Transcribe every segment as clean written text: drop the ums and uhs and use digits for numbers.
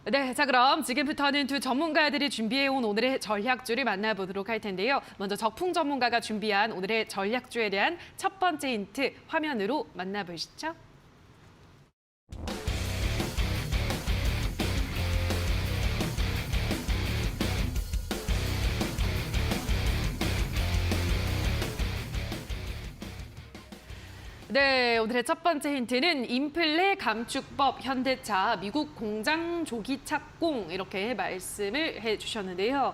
네, 자 그럼 지금부터는 두 전문가들이 준비해온 오늘의 전략주를 만나보도록 할 텐데요. 먼저 적풍 전문가가 준비한 오늘의 전략주에 대한 첫 번째 힌트 화면으로 만나보시죠. 네, 오늘의 첫 번째 힌트는 인플레 감축법 현대차 미국 공장 조기 착공 이렇게 말씀을 해주셨는데요.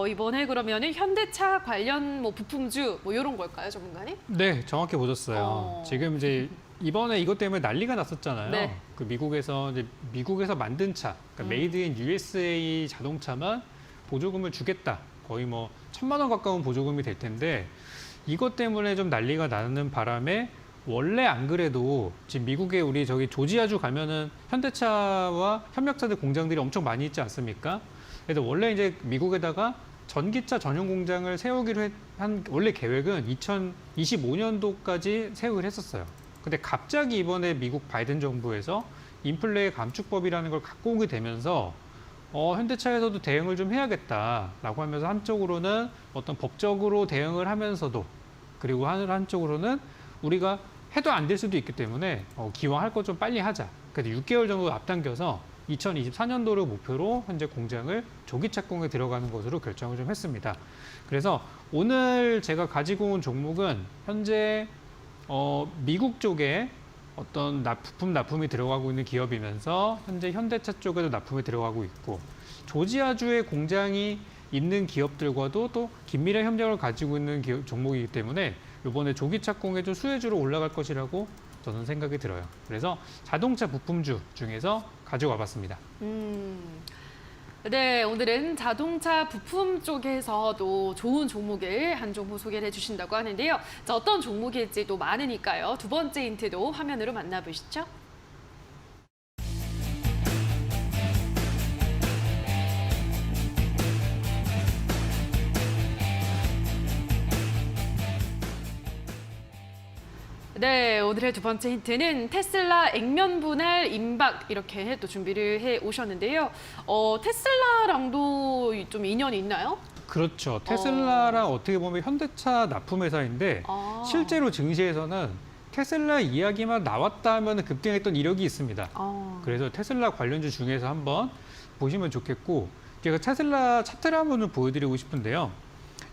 이번에 그러면은 현대차 관련 부품주 이런 걸까요, 전문가님? 네, 정확히 보셨어요. 지금 이제 이번에 이것 때문에 난리가 났었잖아요. 네. 그 미국에서 만든 차, 그러니까 메이드 인 USA 자동차만 보조금을 주겠다. 거의 1,000만 원 가까운 보조금이 될 텐데 이것 때문에 좀 난리가 나는 바람에 원래 안 그래도 지금 미국에 우리 저기 조지아주 가면은 현대차와 협력사들 공장들이 엄청 많이 있지 않습니까? 그래서 원래 이제 미국에다가 전기차 전용 공장을 세우기로 한 원래 계획은 2025년도까지 세우기로 했었어요. 근데 갑자기 이번에 미국 바이든 정부에서 인플레 감축법이라는 걸 갖고 오게 되면서 현대차에서도 대응을 좀 해야겠다라고 하면서 한쪽으로는 어떤 법적으로 대응을 하면서도 그리고 한쪽으로는 우리가 해도 안 될 수도 있기 때문에 기왕 할 것 좀 빨리 하자. 그래서 6개월 정도 앞당겨서 2024년도를 목표로 현재 공장을 조기 착공에 들어가는 것으로 결정을 좀 했습니다. 그래서 오늘 제가 가지고 온 종목은 현재 미국 쪽에 어떤 부품 납품이 들어가고 있는 기업이면서 현재 현대차 쪽에도 납품이 들어가고 있고 조지아주의 공장이 있는 기업들과도 또 긴밀한 협력을 가지고 있는 종목이기 때문에 이번에 조기 착공에 좀 수혜주로 올라갈 것이라고 저는 생각이 들어요. 그래서 자동차 부품주 중에서 가져와 봤습니다. 네, 오늘은 자동차 부품 쪽에서도 좋은 종목을 한 종목 소개를 해주신다고 하는데요. 자, 어떤 종목일지 또 많으니까요. 두 번째 힌트도 화면으로 만나보시죠. 네, 오늘의 두 번째 힌트는 테슬라 액면 분할 임박 이렇게 또 준비를 해 오셨는데요. 테슬라랑도 좀 인연이 있나요? 그렇죠. 테슬라랑 어떻게 보면 현대차 납품 회사인데 실제로 증시에서는 테슬라 이야기만 나왔다 하면 급등했던 이력이 있습니다. 그래서 테슬라 관련주 중에서 한번 보시면 좋겠고 제가 테슬라 차트를 한번 보여드리고 싶은데요.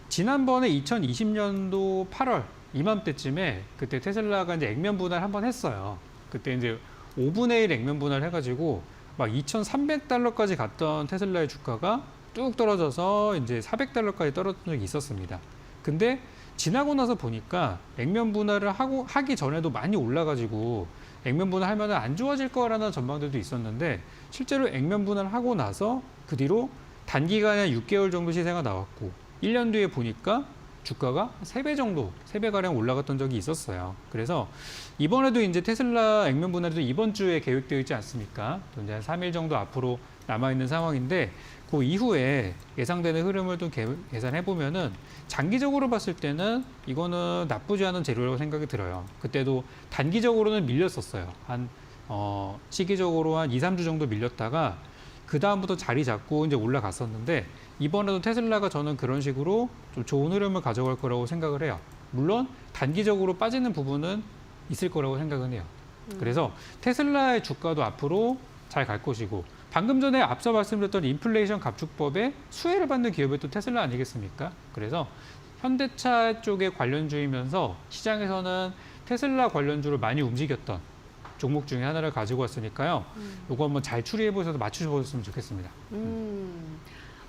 지난번에 2020년도 8월 이맘때쯤에 그때 테슬라가 이제 액면 분할 한번 했어요. 그때 이제 5분의 1 액면 분할 해가지고 막 2,300달러까지 갔던 테슬라의 주가가 뚝 떨어져서 이제 400달러까지 떨어진 적이 있었습니다. 근데 지나고 나서 보니까 액면 분할을 하기 전에도 많이 올라가지고 액면 분할 하면 안 좋아질 거라는 전망들도 있었는데 실제로 액면 분할을 하고 나서 그 뒤로 단기간에 6개월 정도 시세가 나왔고 1년 뒤에 보니까 주가가 3배 정도, 3배가량 올라갔던 적이 있었어요. 그래서 이번에도 이제 테슬라 액면 분할도 이번 주에 계획되어 있지 않습니까? 또 이제 한 3일 정도 앞으로 남아있는 상황인데 그 이후에 예상되는 흐름을 좀 계산해보면은 장기적으로 봤을 때는 이거는 나쁘지 않은 재료라고 생각이 들어요. 그때도 단기적으로는 밀렸었어요. 시기적으로 한 2, 3주 정도 밀렸다가 그 다음부터 자리 잡고 이제 올라갔었는데 이번에도 테슬라가 저는 그런 식으로 좀 좋은 흐름을 가져갈 거라고 생각을 해요. 물론 단기적으로 빠지는 부분은 있을 거라고 생각은 해요. 그래서 테슬라의 주가도 앞으로 잘 갈 것이고 방금 전에 앞서 말씀드렸던 인플레이션 감축법에 수혜를 받는 기업이 또 테슬라 아니겠습니까? 그래서 현대차 쪽의 관련주이면서 시장에서는 테슬라 관련주를 많이 움직였던 종목 중에 하나를 가지고 왔으니까요. 이거 한번 잘 추리해 보셔서 맞추셔보셨으면 좋겠습니다.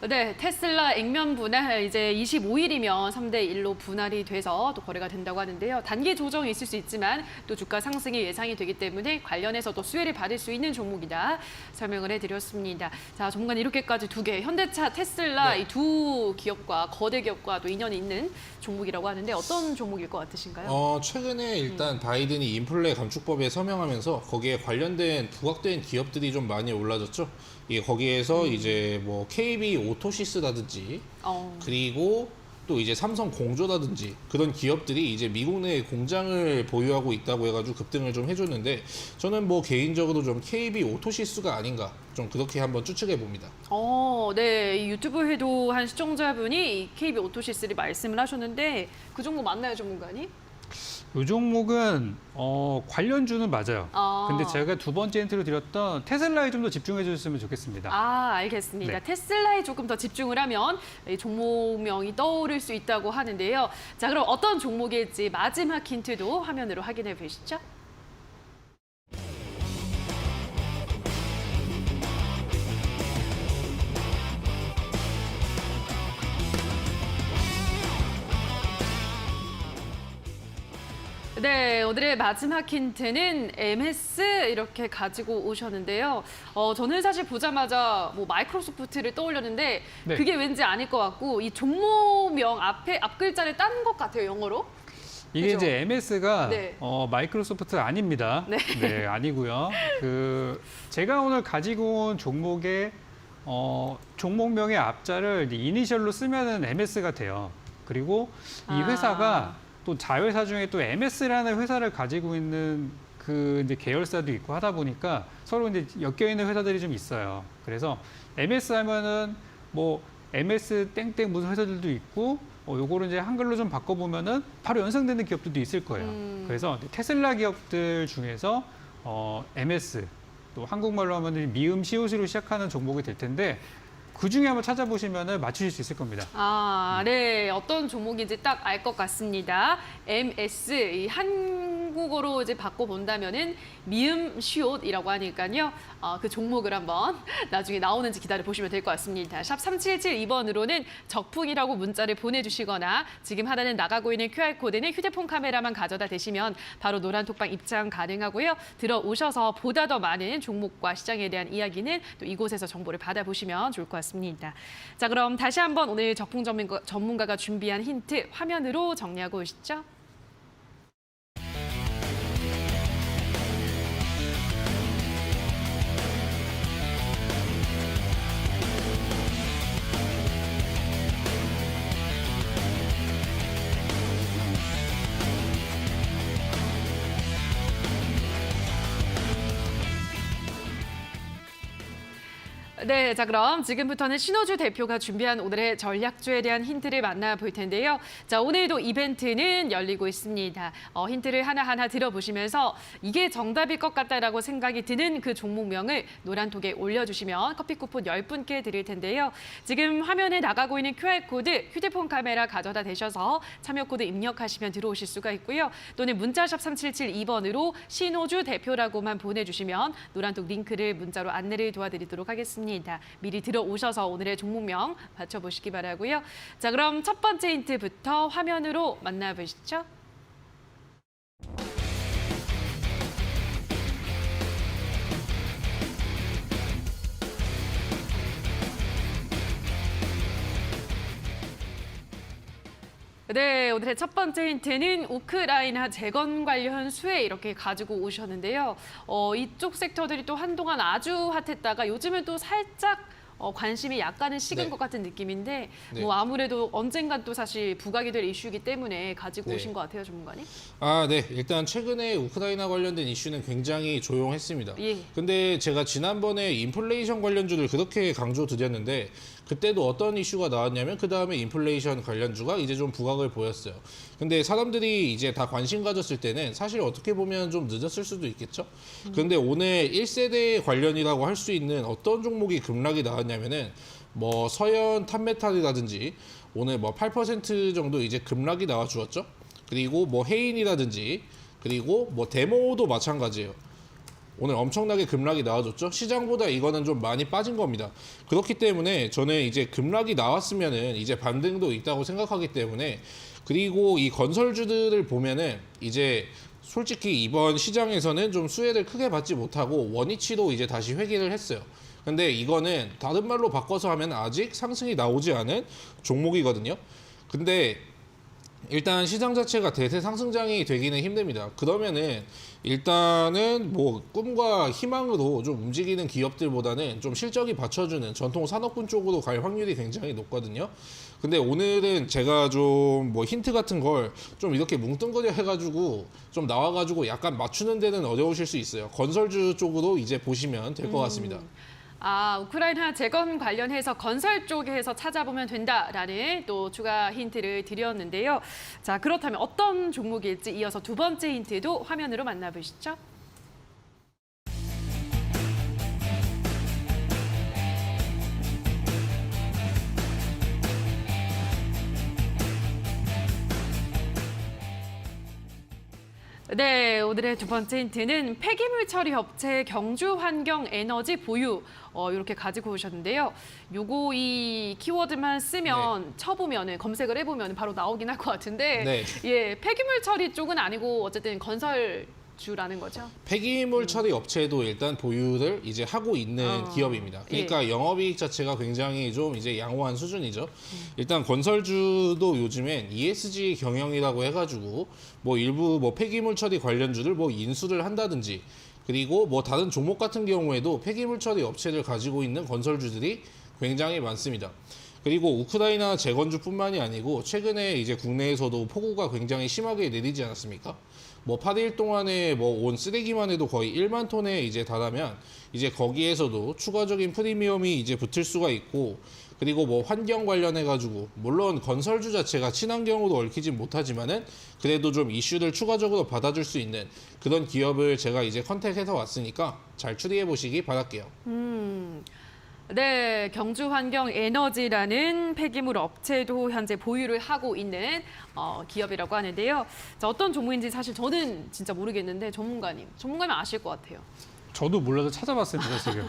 네, 테슬라 액면 분할 이제 25일이면 3대 1로 분할이 돼서 또 거래가 된다고 하는데요. 단기 조정이 있을 수 있지만 또 주가 상승이 예상이 되기 때문에 관련해서도 수혜를 받을 수 있는 종목이다 설명을 해드렸습니다. 자, 전문가님 이렇게까지 두 개, 현대차, 테슬라 이 두 기업과 거대 기업과 또 인연이 있는 종목이라고 하는데 어떤 종목일 것 같으신가요? 최근에 일단 바이든이 인플레 감축법에 서명하면서 거기에 관련된 부각된 기업들이 좀 많이 올라졌죠. 거기에서 이제 KB 오토시스라든지 그리고 또 이제 삼성 공조라든지 그런 기업들이 이제 미국 내에 공장을 보유하고 있다고 해가지고 급등을 좀 해줬는데 저는 뭐 개인적으로 좀 KB 오토시스가 아닌가 좀 그렇게 한번 추측해 봅니다. 네. 이 유튜브에도 한 시청자분이 이 KB 오토시스를 말씀을 하셨는데 그 종목 맞나요, 전문가님? 이 종목은 관련주는 맞아요. 근데 제가 두 번째 힌트로 드렸던 테슬라에 좀 더 집중해 주셨으면 좋겠습니다. 알겠습니다. 네. 테슬라에 조금 더 집중을 하면 이 종목명이 떠오를 수 있다고 하는데요. 자, 그럼 어떤 종목일지 마지막 힌트도 화면으로 확인해 보시죠. 네, 오늘의 마지막 힌트는 MS 이렇게 가지고 오셨는데요. 저는 사실 보자마자 뭐 마이크로소프트를 떠올렸는데 네. 그게 왠지 아닐 것 같고 이 종목명 앞에 앞 글자를 딴 것 같아요, 영어로. 이게 그죠? 이제 MS가 네. 마이크로소프트 아닙니다. 네. 아니고요. 제가 오늘 가지고 온 종목의 종목명의 앞자를 이제 이니셜로 쓰면은 MS가 돼요. 그리고 이 회사가 또 자회사 중에 또 MS라는 회사를 가지고 있는 그 이제 계열사도 있고 하다 보니까 서로 이제 엮여 있는 회사들이 좀 있어요. 그래서 MS 하면은 뭐 MS 땡땡 무슨 회사들도 있고 요거를 이제 한글로 좀 바꿔보면은 바로 연상되는 기업들도 있을 거예요. 그래서 테슬라 기업들 중에서 MS 또 한국말로 하면 미음 시옷으로 시작하는 종목이 될 텐데 그 중에 한번 찾아보시면 맞추실 수 있을 겁니다. 네. 어떤 종목인지 딱 알 것 같습니다. MS, 이 한국어로 이제 바꿔본다면은 미음 시옷이라고 하니까요. 그 종목을 한번 나중에 나오는지 기다려 보시면 될 것 같습니다. 샵 3772번으로는 적풍이라고 문자를 보내주시거나 지금 하단에 나가고 있는 QR코드는 휴대폰 카메라만 가져다 대시면 바로 노란 톡방 입장 가능하고요. 들어오셔서 보다 더 많은 종목과 시장에 대한 이야기는 또 이곳에서 정보를 받아보시면 좋을 것 같습니다. 자, 그럼 다시 한번 오늘 적풍 전문가가 준비한 힌트 화면으로 정리하고 오시죠. 네, 자 그럼 지금부터는 신호주 대표가 준비한 오늘의 전략주에 대한 힌트를 만나볼 텐데요. 자, 오늘도 이벤트는 열리고 있습니다. 힌트를 하나하나 들어보시면서 이게 정답일 것 같다라고 생각이 드는 그 종목명을 노란톡에 올려주시면 커피 쿠폰 10분께 드릴 텐데요. 지금 화면에 나가고 있는 QR코드 휴대폰 카메라 가져다 대셔서 참여 코드 입력하시면 들어오실 수가 있고요. 또는 문자샵 3772번으로 신호주 대표라고만 보내주시면 노란톡 링크를 문자로 안내를 도와드리도록 하겠습니다. 미리 들어오셔서 오늘의 종목명 맞춰보시기 바라고요. 자, 그럼 첫 번째 힌트부터 화면으로 만나보시죠. 네, 오늘의 첫 번째 힌트는 우크라이나 재건 관련 수혜 이렇게 가지고 오셨는데요. 이쪽 섹터들이 또 한동안 아주 핫했다가 요즘은 또 살짝 관심이 약간은 식은 네. 것 같은 느낌인데 네. 뭐 아무래도 언젠간 또 사실 부각이 될 이슈이기 때문에 가지고 네. 오신 것 같아요, 전문가님. 네. 일단 최근에 우크라이나 관련된 이슈는 굉장히 조용했습니다. 예. 근데 제가 지난번에 인플레이션 관련주를 그렇게 강조드렸는데 그때도 어떤 이슈가 나왔냐면 그 다음에 인플레이션 관련주가 이제 좀 부각을 보였어요. 근데 사람들이 이제 다 관심 가졌을 때는 사실 어떻게 보면 좀 늦었을 수도 있겠죠. 근데 오늘 1세대 관련이라고 할 수 있는 어떤 종목이 급락이 나왔냐면은 뭐 서현 탑메탈이라든지 오늘 뭐 8% 정도 이제 급락이 나와 주었죠. 그리고 뭐 해인이라든지 그리고 뭐 데모도 마찬가지예요. 오늘 엄청나게 급락이 나와줬죠. 시장보다 이거는 좀 많이 빠진 겁니다. 그렇기 때문에 저는 이제 급락이 나왔으면은 이제 반등도 있다고 생각하기 때문에 그리고 이 건설주들을 보면은 이제 솔직히 이번 시장에서는 좀 수혜를 크게 받지 못하고 원위치로 이제 다시 회귀를 했어요. 근데 이거는 다른 말로 바꿔서 하면 아직 상승이 나오지 않은 종목이거든요. 근데 일단 시장 자체가 대세 상승장이 되기는 힘듭니다. 그러면은 일단은 뭐 꿈과 희망으로 좀 움직이는 기업들보다는 좀 실적이 받쳐주는 전통 산업군 쪽으로 갈 확률이 굉장히 높거든요. 근데 오늘은 제가 좀 뭐 힌트 같은 걸 좀 이렇게 뭉뚱그려 해가지고 좀 나와가지고 약간 맞추는 데는 어려우실 수 있어요. 건설주 쪽으로 이제 보시면 될 것 같습니다. 우크라이나 재건 관련해서 건설 쪽에서 찾아보면 된다라는 또 추가 힌트를 드렸는데요. 자, 그렇다면 어떤 종목일지 이어서 두 번째 힌트도 화면으로 만나보시죠. 네, 오늘의 두 번째 힌트는 폐기물 처리 업체 경주 환경 에너지 보유 이렇게 가지고 오셨는데요. 요거 이 키워드만 쓰면 쳐보면은 검색을 해보면 바로 나오긴 할 것 같은데, 네. 예, 폐기물 처리 쪽은 아니고 어쨌든 건설주라는 거죠. 폐기물 처리 업체도 일단 보유를 이제 하고 있는 기업입니다. 그러니까 영업이익 자체가 굉장히 좀 이제 양호한 수준이죠. 일단 건설주도 요즘엔 ESG 경영이라고 해가지고 뭐 일부 뭐 폐기물 처리 관련주를 뭐 인수를 한다든지, 그리고 뭐 다른 종목 같은 경우에도 폐기물 처리 업체를 가지고 있는 건설주들이 굉장히 많습니다. 그리고 우크라이나 재건주뿐만이 아니고 최근에 이제 국내에서도 폭우가 굉장히 심하게 내리지 않았습니까? 뭐 8일 동안에 뭐 온 쓰레기만 해도 거의 1만 톤에 이제 달하면 이제 거기에서도 추가적인 프리미엄이 이제 붙을 수가 있고, 그리고 뭐 환경 관련해 가지고 물론 건설주 자체가 친환경으로 얽히진 못하지만은 그래도 좀 이슈를 추가적으로 받아줄 수 있는 그런 기업을 제가 이제 컨택해서 왔으니까 잘 추리해 보시기 바랄게요. 네, 경주환경에너지라는 폐기물 업체도 현재 보유를 하고 있는 기업이라고 하는데요. 자, 어떤 종목인지 사실 저는 진짜 모르겠는데 전문가님 아실 것 같아요. 저도 몰라서 찾아봤습니다, 지금.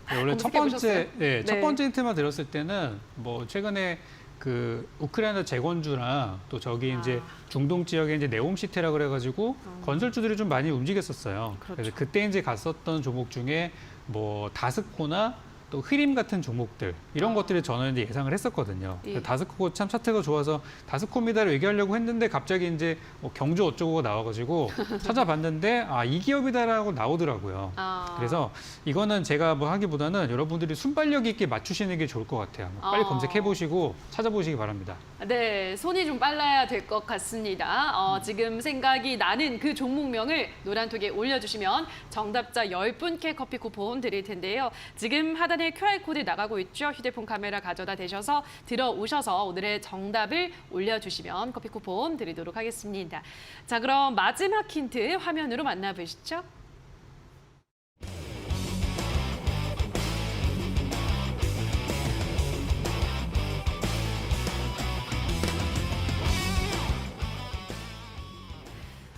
네, 원래 첫 검색해보셨어요? 번째, 첫 네. 번째 힌트만 들었을 때는 뭐 최근에 그 우크라이나 재건주나 또 저기 이제 중동 지역에 이제 네옴시티라 그래가지고 건설주들이 좀 많이 움직였었어요. 그렇죠. 그래서 그때 이제 갔었던 종목 중에 뭐 다스코나 또 흐림 같은 종목들 이런 것들을 저는 이제 예상을 했었거든요. 예. 다스코 참 차트가 좋아서 다스코입니다를 얘기하려고 했는데 갑자기 이제 뭐 경주 어쩌고가 나와가지고 찾아봤는데 이 기업이다라고 나오더라고요. 그래서 이거는 제가 뭐 하기보다는 여러분들이 순발력 있게 맞추시는 게 좋을 것 같아요. 빨리 검색해 보시고 찾아보시기 바랍니다. 네, 손이 좀 빨라야 될 것 같습니다. 지금 생각이 나는 그 종목명을 노란톡에 올려주시면 정답자 10분께 커피 쿠폰 드릴 텐데요. 지금 하단에 QR코드 나가고 있죠. 휴대폰 카메라 가져다 대셔서 들어오셔서 오늘의 정답을 올려주시면 커피 쿠폰 드리도록 하겠습니다. 자, 그럼 마지막 힌트 화면으로 만나보시죠.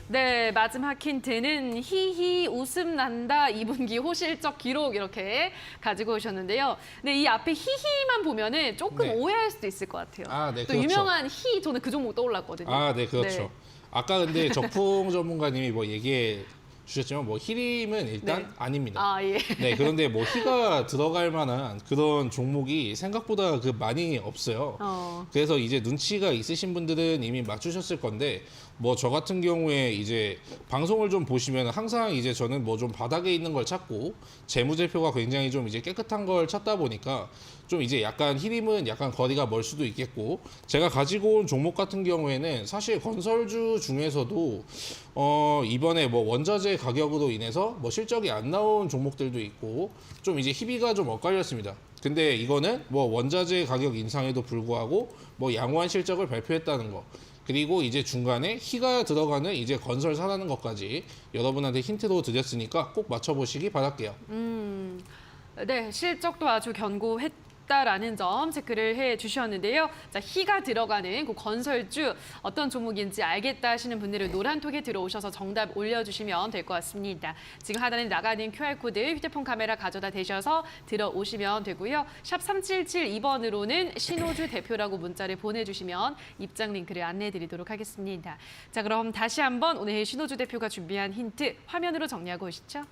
네, 마지막 힌트는 히히 웃음 난다 2분기 호실적 기록 이렇게 가지고 오셨는데요. 근데 이 앞에 히히만 보면은 조금 네. 오해할 수도 있을 것 같아요. 네, 또 그렇죠. 유명한 히 저는 그 종목 떠올랐거든요. 네, 그렇죠. 네. 아까 근데 적풍 전문가님이 뭐 얘기해 주셨지만 뭐 히림은 일단 네. 아닙니다. 예. 네, 그런데 뭐 희가 들어갈 만한 그런 종목이 생각보다 그 많이 없어요. 그래서 이제 눈치가 있으신 분들은 이미 맞추셨을 건데, 뭐 저 같은 경우에 이제 방송을 좀 보시면 항상 이제 저는 뭐 좀 바닥에 있는 걸 찾고 재무제표가 굉장히 좀 이제 깨끗한 걸 찾다 보니까 좀 이제 약간 히림은 약간 거리가 멀 수도 있겠고, 제가 가지고 온 종목 같은 경우에는 사실 건설주 중에서도 이번에 뭐 원자재 가격으로 인해서 뭐 실적이 안 나온 종목들도 있고 좀 이제 희비가 좀 엇갈렸습니다. 근데 이거는 뭐 원자재 가격 인상에도 불구하고 뭐 양호한 실적을 발표했다는 거, 그리고 이제 중간에 희가 들어가는 이제 건설사라는 것까지 여러분한테 힌트로 드렸으니까 꼭 맞춰보시기 바랄게요. 네, 실적도 아주 견고했다라는 점 체크를 해주셨는데요. 자, 희가 들어가는 그 건설주 어떤 종목인지 알겠다 하시는 분들은 노란톡에 들어오셔서 정답 올려주시면 될 것 같습니다. 지금 하단에 나가는 QR코드 휴대폰 카메라 가져다 대셔서 들어오시면 되고요. 샵 3772번으로는 신호주 대표라고 문자를 보내주시면 입장 링크를 안내해드리도록 하겠습니다. 자, 그럼 다시 한번 오늘 신호주 대표가 준비한 힌트 화면으로 정리하고 오시죠.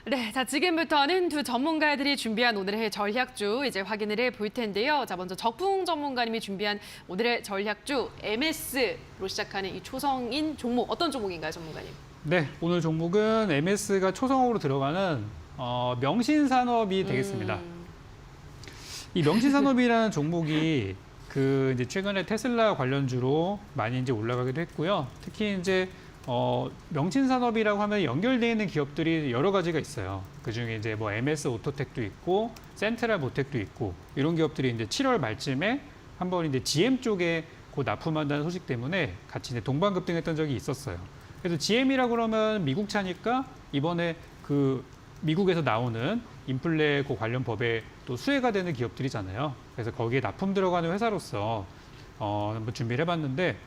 네, 자 지금부터는 두 전문가들이 준비한 오늘의 전략주 이제 확인을 해볼 텐데요. 자 먼저 적풍 전문가님이 준비한 오늘의 전략주 MS로 시작하는 이 초성인 종목 어떤 종목인가요, 전문가님? 네, 오늘 종목은 MS가 초성으로 들어가는 명신산업이 되겠습니다. 이 명신산업이라는 종목이 그 이제 최근에 테슬라 관련주로 많이 이제 올라가기도 했고요. 특히 이제 명신산업이라고 하면 연결되어 있는 기업들이 여러 가지가 있어요. 그 중에 이제 뭐 MS 오토텍도 있고, 센트럴 모텍도 있고, 이런 기업들이 이제 7월 말쯤에 한번 이제 GM 쪽에 곧 납품한다는 소식 때문에 같이 이제 동반급등했던 적이 있었어요. 그래서 GM이라고 그러면 미국 차니까 이번에 그 미국에서 나오는 인플레 그 관련 법에 또 수혜가 되는 기업들이잖아요. 그래서 거기에 납품 들어가는 회사로서 한번 준비를 해봤는데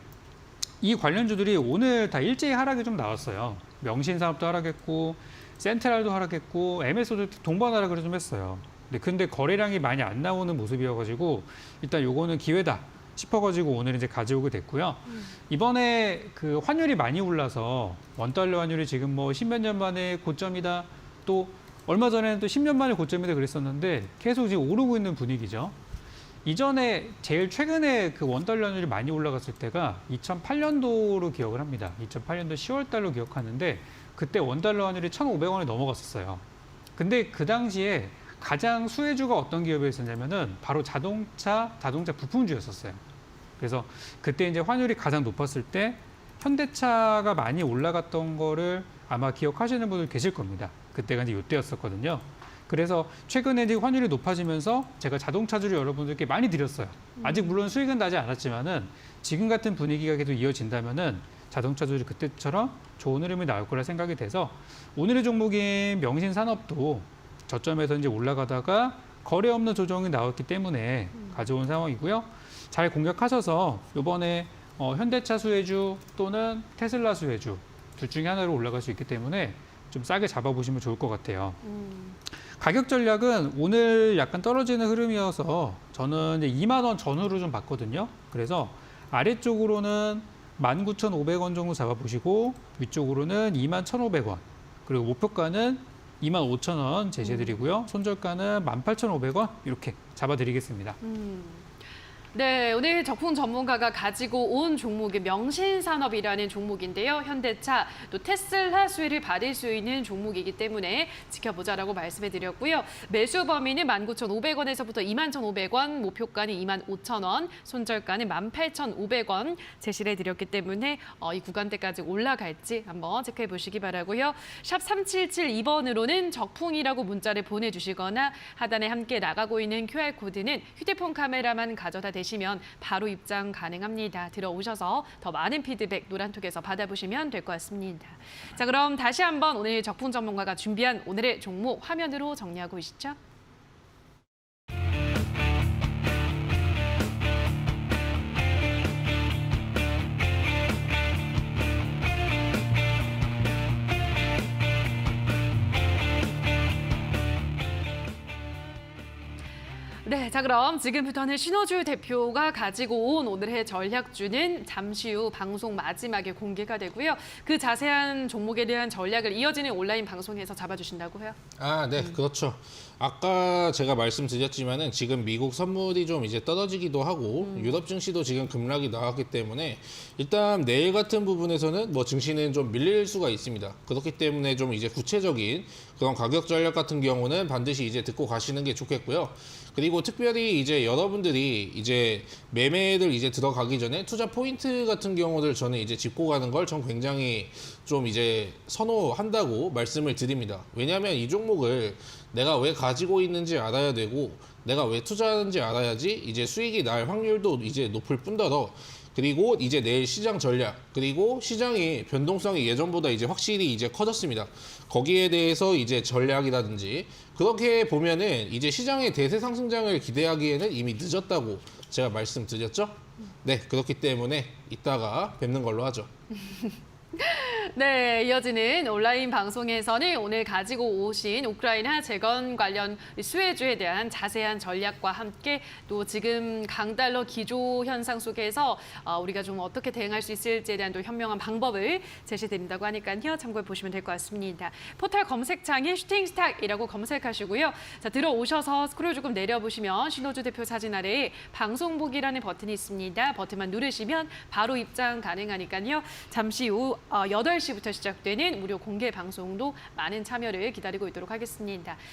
이 관련주들이 오늘 다 일제히 하락이 좀 나왔어요. 명신산업도 하락했고 센트럴도 하락했고 MS도 동반 하락을 좀 했어요. 근데 거래량이 많이 안 나오는 모습이어가지고 일단 요거는 기회다 싶어가지고 오늘 이제 가져오게 됐고요. 이번에 그 환율이 많이 올라서 원달러 환율이 지금 뭐 10몇 년 만에 고점이다. 또 얼마 전에는 또 10년 만에 고점이다 그랬었는데 계속 지금 오르고 있는 분위기죠. 이전에 제일 최근에 그 원달러 환율이 많이 올라갔을 때가 2008년도로 기억을 합니다. 2008년도 10월 달로 기억하는데 그때 원달러 환율이 1,500원에 넘어갔었어요. 근데 그 당시에 가장 수혜주가 어떤 기업이었었냐면은 바로 자동차 부품주였었어요. 그래서 그때 이제 환율이 가장 높았을 때 현대차가 많이 올라갔던 거를 아마 기억하시는 분들 계실 겁니다. 그때가 이제 이때였었거든요. 그래서 최근에 이제 환율이 높아지면서 제가 자동차주를 여러분들께 많이 드렸어요. 아직 물론 수익은 나지 않았지만은 지금 같은 분위기가 계속 이어진다면은 자동차주를 그때처럼 좋은 흐름이 나올 거라 생각이 돼서 오늘의 종목인 명신산업도 저점에서 이제 올라가다가 거래 없는 조정이 나왔기 때문에 가져온 상황이고요. 잘 공략하셔서 이번에 현대차 수혜주 또는 테슬라 수혜주 둘 중에 하나로 올라갈 수 있기 때문에 좀 싸게 잡아보시면 좋을 것 같아요. 가격 전략은 오늘 약간 떨어지는 흐름이어서 저는 이제 2만 원 전후로 좀 봤거든요. 그래서 아래쪽으로는 19,500원 정도 잡아보시고 위쪽으로는 21,500원 그리고 목표가는 25,000원 제시해드리고요. 손절가는 18,500원 이렇게 잡아드리겠습니다. 네, 오늘 적풍 전문가가 가지고 온 종목이 명신산업이라는 종목인데요. 현대차, 또 테슬라 수혜를 받을 수 있는 종목이기 때문에 지켜보자라고 말씀해드렸고요. 매수 범위는 19,500원에서부터 21,500원, 목표가는 25,000원, 손절가는 18,500원 제시를 해드렸기 때문에 이 구간대까지 올라갈지 한번 체크해 보시기 바라고요. 샵 3772번으로는 적풍이라고 문자를 보내주시거나 하단에 함께 나가고 있는 QR코드는 휴대폰 카메라만 가져다 대시면 바로 입장 가능합니다. 들어오셔서 더 많은 피드백 노란톡에서 받아보시면 될 것 같습니다. 자, 그럼 다시 한번 오늘 적풍 전문가가 준비한 오늘의 종목 화면으로 정리하고 오시죠. 네, 자 그럼 지금부터는 신호주 대표가 가지고 온 오늘의 전략주는 잠시 후 방송 마지막에 공개가 되고요. 그 자세한 종목에 대한 전략을 이어지는 온라인 방송에서 잡아주신다고요? 아, 네, 그렇죠. 아까 제가 말씀드렸지만은 지금 미국 선물이 좀 이제 떨어지기도 하고 유럽 증시도 지금 급락이 나왔기 때문에 일단 내일 같은 부분에서는 뭐 증시는 좀 밀릴 수가 있습니다. 그렇기 때문에 좀 이제 구체적인 그런 가격 전략 같은 경우는 반드시 이제 듣고 가시는 게 좋겠고요. 그리고 특별히 이제 여러분들이 이제 매매를 이제 들어가기 전에 투자 포인트 같은 경우를 저는 이제 짚고 가는 걸 전 굉장히 좀 이제 선호한다고 말씀을 드립니다. 왜냐하면 이 종목을 내가 왜 가지고 있는지 알아야 되고 내가 왜 투자하는지 알아야지 이제 수익이 날 확률도 이제 높을 뿐더러 그리고 이제 내일 시장 전략 그리고 시장이 변동성이 예전보다 이제 확실히 이제 커졌습니다. 거기에 대해서 이제 전략이라든지 그렇게 보면은 이제 시장의 대세 상승장을 기대하기에는 이미 늦었다고 제가 말씀드렸죠. 네, 그렇기 때문에 이따가 뵙는 걸로 하죠. 네, 이어지는 온라인 방송에서는 오늘 가지고 오신 우크라이나 재건 관련 수혜주에 대한 자세한 전략과 함께 또 지금 강달러 기조 현상 속에서 우리가 좀 어떻게 대응할 수 있을지에 대한 또 현명한 방법을 제시드린다고 하니까요. 참고해 보시면 될 것 같습니다. 포털 검색창에 슈팅스탁이라고 검색하시고요. 자, 들어오셔서 스크롤 조금 내려보시면 신호주 대표 사진 아래에 방송보기라는 버튼이 있습니다. 버튼만 누르시면 바로 입장 가능하니까요. 잠시 후 8시부터 시작되는 무료 공개 방송도 많은 참여를 기다리고 있도록 하겠습니다.